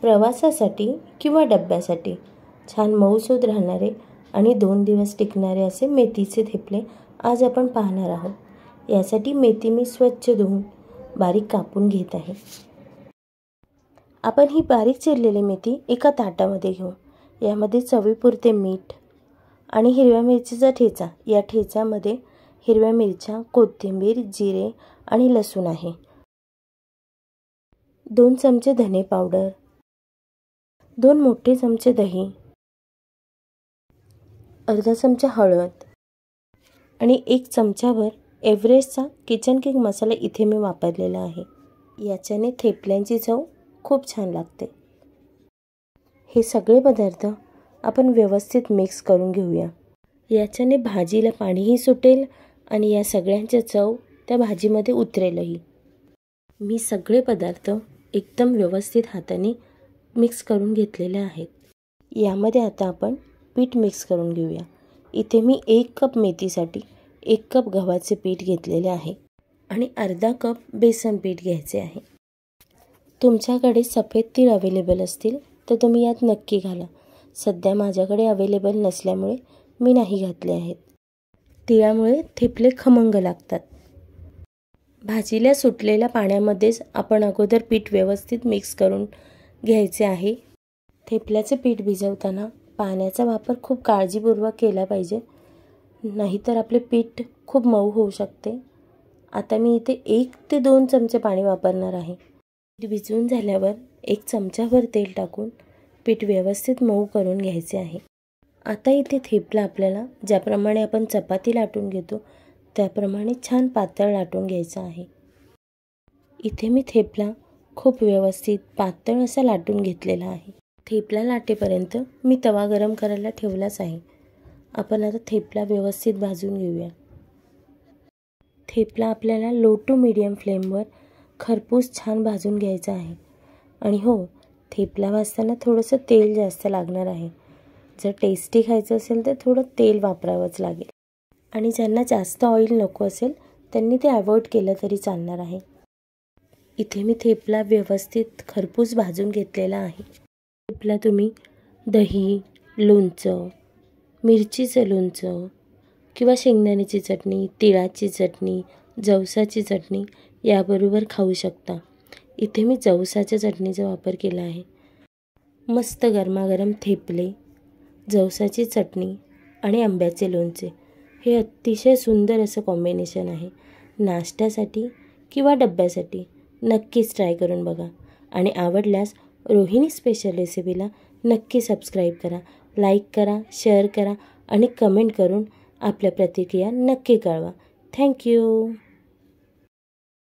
प्रवासासाठी किंवा डब्यासाठी छान मऊसूद राहणारे आणि 2 दिवस टिकणारे असे मेथीचे थेपले आज आपण पाहणार आहोत। यासाठी मेथी मी स्वच्छ धुवून बारीक कापून घेत आहे। आपण ही बारीक चिरलेली मेथी एका ताटामध्ये घेऊ। यामध्ये चवीपुरते मीठ आणि हिरव्या मिरचीचा ठेचा। या ठेच्यामध्ये हिरव्या मिरच्या, कोथिंबीर, जिरे आणि लसूण आहे। 2 चमचे धने पावडर, 2 मोठे चमचे दही, अर्धा चमचा हळद आणि 1 चमचाभर एव्हरेस्टचा किचन किंग मसाला इथे मी वापरलेला आहे। याच्याने थेपल्यांची चव खूप छान लागते। हे सगळे पदार्थ आपण व्यवस्थित मिक्स करून घेऊया। याच्याने भाजीला पाणीही सुटेल आणि या सगळ्यांची चव त्या भाजीमध्ये उतरेलही। मी सगळे पदार्थ एकदम व्यवस्थित हाताने मिक्स करून घेतलेले आहेत। यामध्ये आता आपण पीठ मिक्स करून घेऊया। इथे मी 1 कप मेथीसाठी 1 कप गव्हाचे पीठ घेतलेले आहे आणि अर्धा कप बेसन पीठ घ्यायचे आहे। तुमच्याकडे सफेद तीळ अवेलेबल असतील तर तुम्ही यात नक्की घाला। सध्या माझ्याकडे अवेलेबल नसल्यामुळे मी नाही घातले आहेत। तिळामुळे थेपले खमंग लागतात। भाजीला सुटलेल्या पाण्यामध्येच आपण अगोदर पीठ व्यवस्थित मिक्स करून घ्यायचे आहे। थेपल्याचे पीठ भिजवताना पाण्याचा वापर खूप काळजीपूर्वक केला पाहिजे, नाहीतर आपले पीठ खूप मऊ होऊ शकते। आता मी इथे 1 ते 2 चमचे पाणी वापरणार आहे। पीठ भिजवून झाल्यावर 1 चमचाभर तेल टाकून पीठ व्यवस्थित मऊ करून घ्यायचे आहे। आता इथे थेपला आपल्याला ज्याप्रमाणे आपण चपाती लाटून घेतो त्याप्रमाणे छान पातळ लाटून घ्यायचा आहे। इथे मी थेपला खूप व्यवस्थित पातळ असा लाटून घेतलेला आहे। थेपला लाटेपर्यंत मी तवा गरम करायला ठेवलाच आहे। आपण आता थेपला व्यवस्थित भाजून घेऊया। थेपला आपल्याला लो टू मीडियम फ्लेमवर खरपूस छान भाजून घ्यायचा आहे। आणि हो, थेपला भाजताना थोडंसं तेल जास्त लागणार आहे। जर टेस्टी खायचं असेल तर थोडं तेल वापरावंच लागेल आणि ज्यांना जास्त ऑइल नको असेल त्यांनी ते अवॉइड केलं तरी चालणार आहे। इथे मी थेपला व्यवस्थित खरपूस भाजून घेतलेला आहे। थेपला तुम्ही दही, लोणचं, मिरचीचं लोणचं किंवा शेंगदाण्याची चटणी, तिळाची चटणी, जवसाची चटणी याबरोबर खाऊ शकता। इथे मी जवसाच्या चटणीचा वापर केला आहे। मस्त गरमागरम थेपले, जवसाची चटणी आणि आंब्याचे लोणचे हे अतिशय सुंदर असं कॉम्बिनेशन आहे। नाश्त्यासाठी किंवा डब्यासाठी नक्कीच ट्राय करून बघा आणि आवडल्यास रोहिणी स्पेशल रेसिपीला नक्की सबस्क्राईब करा, लाईक करा, शेअर करा आणि कमेंट करून आपल्या प्रतिक्रिया नक्की कळवा। थँक्यू।